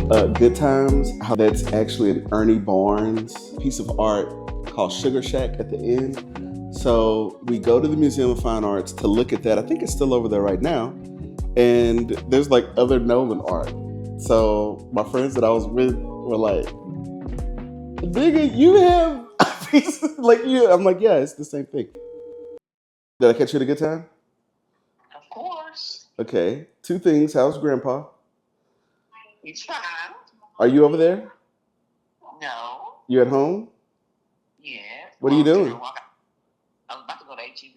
Good Times, how that's actually an Ernie Barnes piece of art called Sugar Shack at the end. So we go to the Museum of Fine Arts to look at that. I think it's still over there right now. And there's like other Nolan art. So my friends that I was with were like, nigga, you have a piece like you. I'm like, yeah, it's the same thing. Did I catch you at a good time? Of course. Okay. Two things. How's Grandpa? He's fine. Are you over there? No. You at home? Yeah. What are you doing? I was about to go to HEB.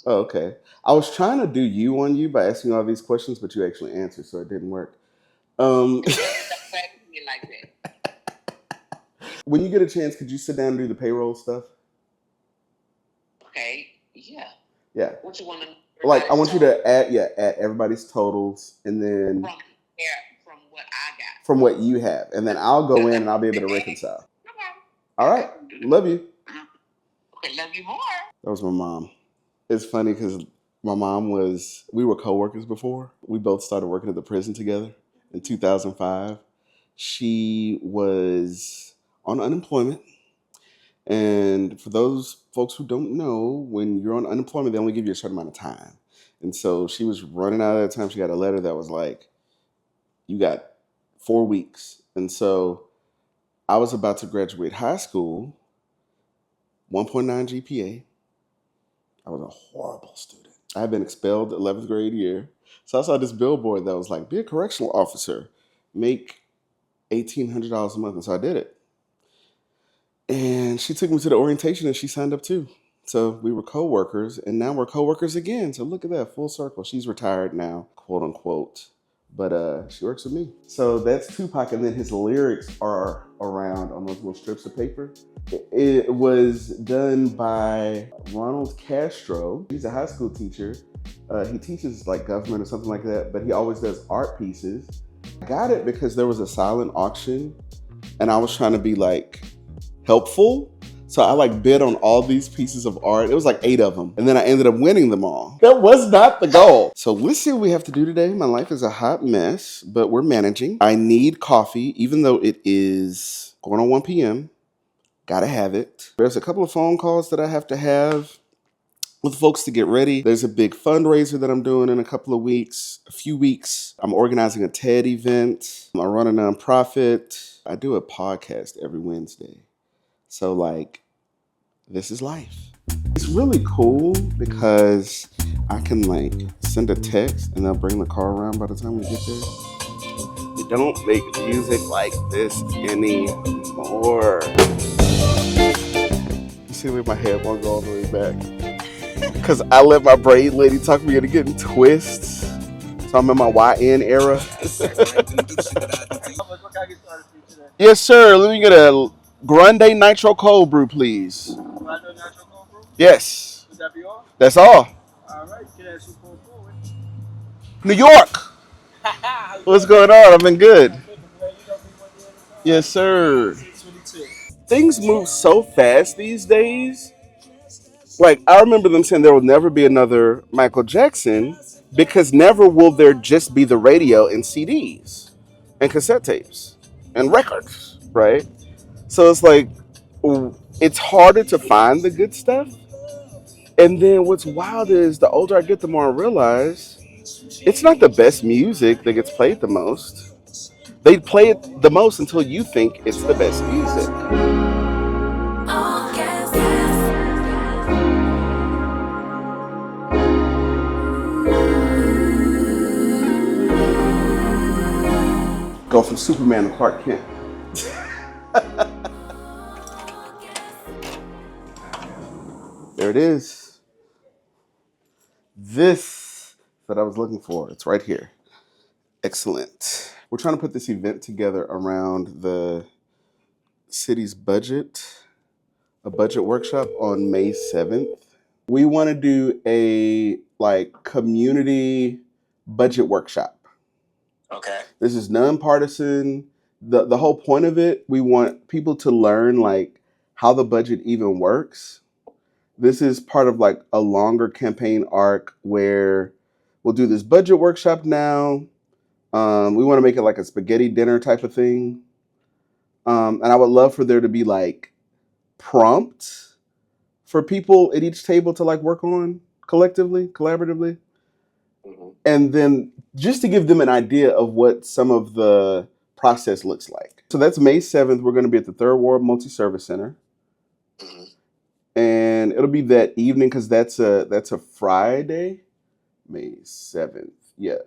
Oh, okay. I was trying to do you on you by asking all these questions, but you actually answered, so it didn't work. Like that. When you get a chance, could you sit down and do the payroll stuff? Okay. Yeah. Yeah. What you want to? Like, I want you to add everybody's totals, and then from what I got, from what you have, and then I'll go in and I'll be able to reconcile. Okay. All right. Love you. Okay, love you more. That was my mom. It's funny because my mom we were co-workers before. We both started working at the prison together in 2005. She was on unemployment. And for those folks who don't know, when you're on unemployment, they only give you a certain amount of time. And so she was running out of that time. She got a letter that was like, you got 4 weeks. And so I was about to graduate high school, 1.9 GPA. I was a horrible student. I had been expelled the 11th grade year. So I saw this billboard that was like, be a correctional officer, make $1,800 a month. And so I did it. And she took me to the orientation and she signed up too. So we were co-workers and now we're co-workers again. So look at that, full circle. She's retired now, quote unquote. But she works with me. So that's Tupac, and then his lyrics are around on those little strips of paper. It was done by Ronald Castro. He's a high school teacher. He teaches like government or something like that, but he always does art pieces. I got it because there was a silent auction and I was trying to be like helpful. So I like bid on all these pieces of art. It was like 8 of them. And then I ended up winning them all. That was not the goal. So let's see what we have to do today. My life is a hot mess, but we're managing. I need coffee, even though it is going on 1 p.m. Gotta have it. There's a couple of phone calls that I have to have with folks to get ready. There's a big fundraiser that I'm doing in a few weeks. I'm organizing a TED event. I run a nonprofit. I do a podcast every Wednesday. So like, this is life. It's really cool because I can like send a text and they'll bring the car around by the time we get there. We don't make music like this anymore. You see me, my head won't go all the way back. Because I let my braid lady talk me into getting twists. So I'm in my YN era. Yes, sir. Let me get a Grande Nitro Cold Brew, please. Grande Nitro Cold Brew? Yes. Would that be all? That's all. All right. Can I ask you for forward? New York. What's going on? I've been good. Yes, sir. Things move so fast these days. Like, I remember them saying there will never be another Michael Jackson because never will there just be the radio and CDs and cassette tapes and records, right? So it's like, it's harder to find the good stuff. And then what's wild is the older I get, the more I realize it's not the best music that gets played the most. They play it the most until you think it's the best music. Go from Superman to Clark Kent. There it is. This that I was looking for. It's right here. Excellent. We're trying to put this event together around the city's budget, a budget workshop on May 7th. We want to do a community budget workshop. Okay. This is nonpartisan. The whole point of it, we want people to learn like how the budget even works. This is part of like a longer campaign arc where we'll do this budget workshop now. We want to make it like a spaghetti dinner type of thing. And I would love for there to be like prompts for people at each table to like work on collectively, collaboratively. And then just to give them an idea of what some of the process looks like. So that's May 7th. We're going to be at the Third Ward Multi-Service Center. And it'll be that evening because that's a Friday. May 7th. Yeah.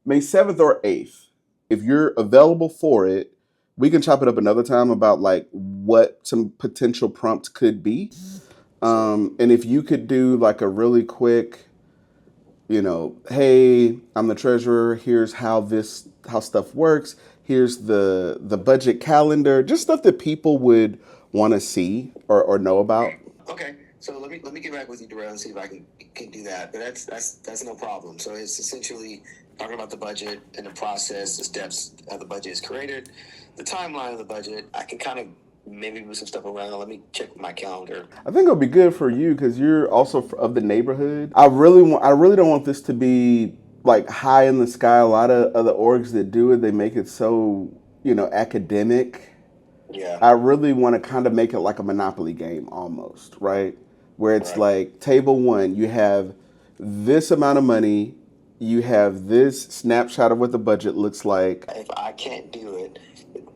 May 7th or 8th. If you're available for it, we can chop it up another time about like what some potential prompts could be. And if you could do like a really quick, hey, I'm the treasurer. Here's how stuff works. Here's the budget calendar. Just stuff that people would want to see or know about. Okay, so let me get back with you, Darrell, and see if I can do that. But that's no problem. So it's essentially talking about the budget and the process, the steps how the budget is created, the timeline of the budget. I can kind of maybe move some stuff around. Let me check my calendar. I think it'll be good for you because you're also of the neighborhood. I really don't want this to be like high in the sky. A lot of other orgs that do it, they make it so academic. Yeah. I really want to kind of make it like a Monopoly game almost, right? Where it's like table one, you have this amount of money, you have this snapshot of what the budget looks like. If I can't do it,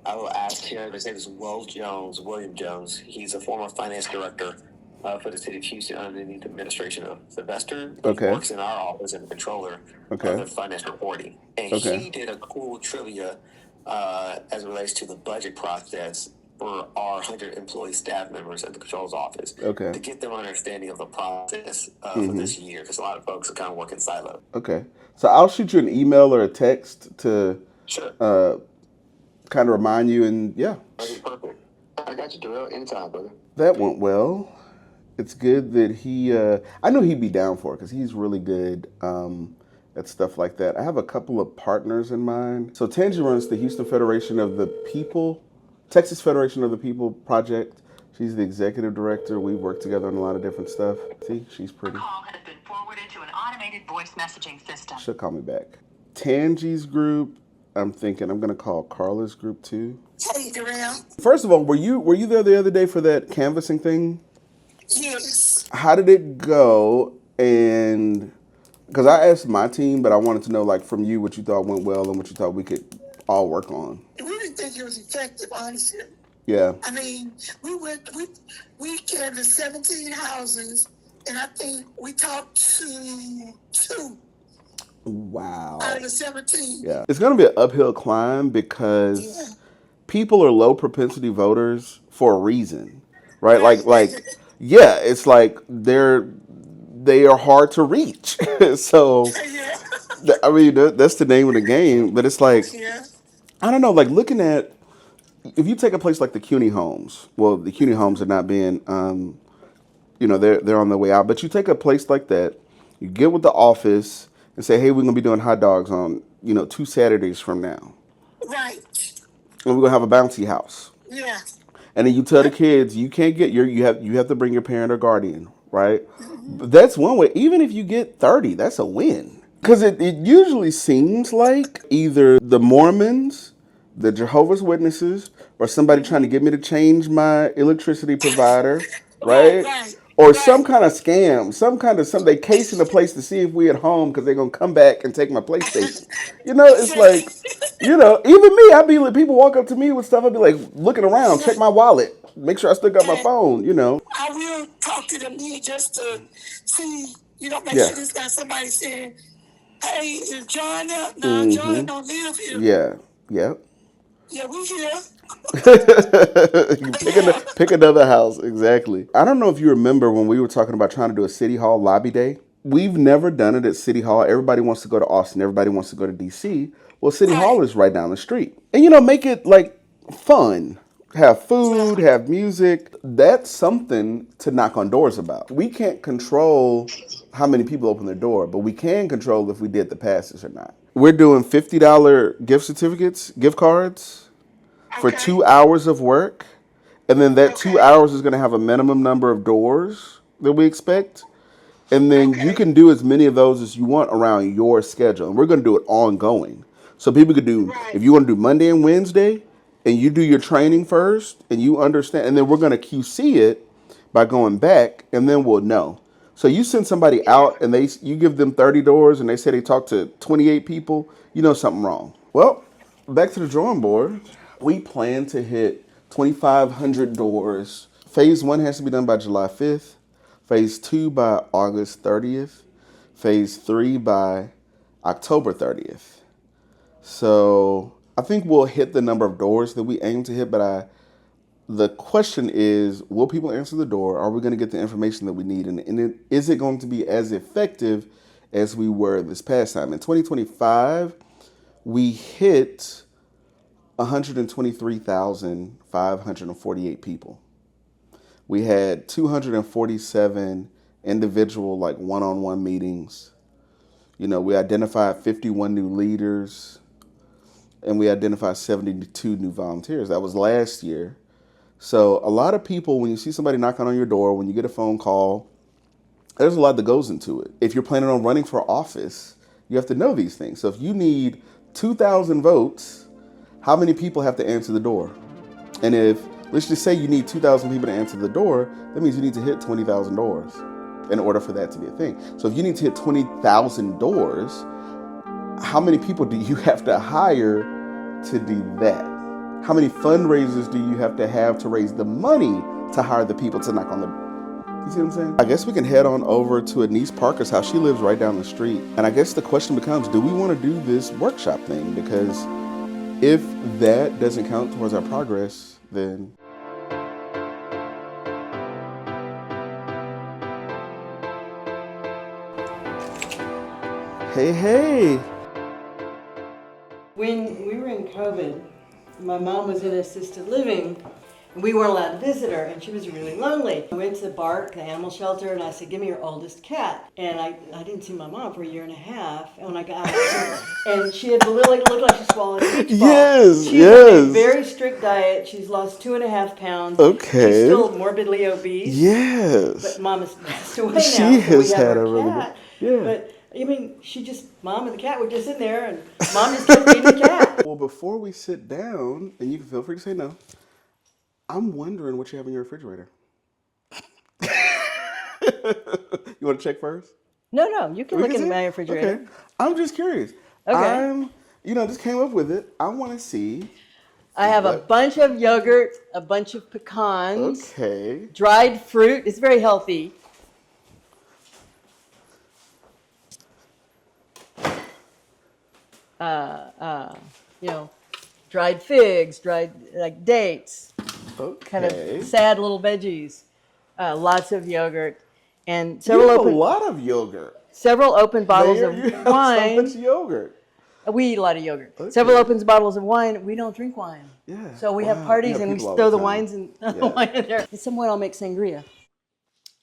I will ask him. His name is William Jones. He's a former finance director for the city of Houston underneath the administration of Sylvester. Okay. He works in our office and the controller of the finance reporting. And he did a cool trivia as it relates to the budget process for our 100 employee staff members at the control's office to get their understanding of the process for this year, because a lot of folks are kind of working silo. Okay. So I'll shoot you an email or a text to kind of remind you, and yeah. Okay, perfect. I got you, Darrell. Anytime, brother. That went well. It's good that he, I knew he'd be down for it because he's really good at stuff like that. I have a couple of partners in mind. So Tangi runs the Houston Federation of the People, Texas Federation of the People project. She's the executive director. We've worked together on a lot of different stuff. See, she's pretty. Call has been forwarded to an automated voice messaging system. She'll call me back. Tangi's group, I'm thinking I'm gonna call Carla's group too. Hey, Darrell. First of all, were you there the other day for that canvassing thing? Yes. How did it go? And because I asked my team, but I wanted to know, like, from you, what you thought went well and what you thought we could all work on. We didn't think it was effective, honestly. Yeah. I mean, we canvassed 17 houses, and I think we talked to 2. Wow. Out of the 17. Yeah. It's going to be an uphill climb because people are low propensity voters for a reason, right? Like, yeah, it's like they are hard to reach. So, I mean, that's the name of the game. But it's like, I don't know, like looking at, if you take a place like the CUNY homes, well, the CUNY homes are not being, they're on their way out. But you take a place like that, you get with the office and say, hey, we're going to be doing hot dogs on, 2 Saturdays from now. Right. And we're going to have a bouncy house. Yeah. And then you tell the kids, you can't get you have to bring your parent or guardian, right? That's one way. Even if you get 30, that's a win. Because it usually seems like either the Mormons, the Jehovah's Witnesses, or somebody trying to get me to change my electricity provider, right? Or some kind of scam, they casing the place to see if we at home because they're going to come back and take my PlayStation. It's like, even me, people walk up to me with stuff, I'd be like looking around, check my wallet, make sure I still got my phone, I will talk to them just to see, make sure this got somebody saying, hey, is John up? No, John don't live here. Yeah, yep. Yeah, we here. pick another house, exactly. I don't know if you remember when we were talking about trying to do a City Hall lobby day. We've never done it at City Hall. Everybody wants to go to Austin. Everybody wants to go to DC. Well, City Hall is right down the street. And, make it, like, fun. Have food, have music. That's something to knock on doors about. We can't control how many people open their door, but we can control if we did the passes or not. We're doing $50 gift cards for 2 hours of work. And then that 2 hours is going to have a minimum number of doors that we expect. And then you can do as many of those as you want around your schedule. And we're going to do it ongoing. So people could do, if you want to do Monday and Wednesday, and you do your training first, and you understand, and then we're going to QC it by going back, and then we'll know. So you send somebody out, and you give them 30 doors, and they say they talk to 28 people, you know something wrong. Well, back to the drawing board. We plan to hit 2,500 doors. Phase 1 has to be done by July 5th. Phase 2 by August 30th. Phase 3 by October 30th. So I think we'll hit the number of doors that we aim to hit, but the question is, will people answer the door? Are we going to get the information that we need? And is it going to be as effective as we were this past time? In 2025, we hit 123,548 people. We had 247 individual, like one-on-one meetings. You know, we identified 51 new leaders, and we identified 72 new volunteers. That was last year. So a lot of people, when you see somebody knocking on your door, when you get a phone call, there's a lot that goes into it. If you're planning on running for office, you have to know these things. So if you need 2,000 votes, how many people have to answer the door? And if, let's just say you need 2,000 people to answer the door, that means you need to hit 20,000 doors in order for that to be a thing. So if you need to hit 20,000 doors, how many people do you have to hire to do that? How many fundraisers do you have to raise the money to hire the people to knock on the door? You see what I'm saying? I guess we can head on over to Anise Parker's house. She lives right down the street. And I guess the question becomes, do we want to do this workshop thing? Because if that doesn't count towards our progress, then... Hey. When we were in COVID, my mom was in assisted living, and we weren't allowed to visit her, and she was really lonely. I went to the BARC, the animal shelter, and I said, give me your oldest cat. And I didn't see my mom for a year and a half, and when I got out, and she had looked like she swallowed a beach ball. Yes. She's on a very strict diet. She's lost 2.5 pounds. Okay. She's still morbidly obese. Yes. But Mom has passed away now, She has so we have had her a really cat. good... Yeah. But I mean, Mom and the cat were just in there, and Mom just kept feeding the cat. Well, before we sit down, and you can feel free to say no, I'm wondering what you have in your refrigerator. You want to check first? No, you can look in my refrigerator. Okay. I'm just curious. Okay. Just came up with it. I want to see. I have a bunch of yogurt, a bunch of pecans. Okay. Dried fruit. It's very healthy. Dried figs, dried like dates. Okay. Kind of sad little veggies. Lots of yogurt, and you have a lot of yogurt. Several open bottles of wine. So much yogurt. We eat a lot of yogurt. Okay. Several open bottles of wine. We don't drink wine. Yeah. So we have parties and we throw the wines in the wine in there. At some point I'll make sangria.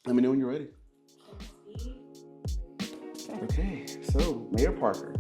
Let me know when you're ready. Okay. So Mayor Parker.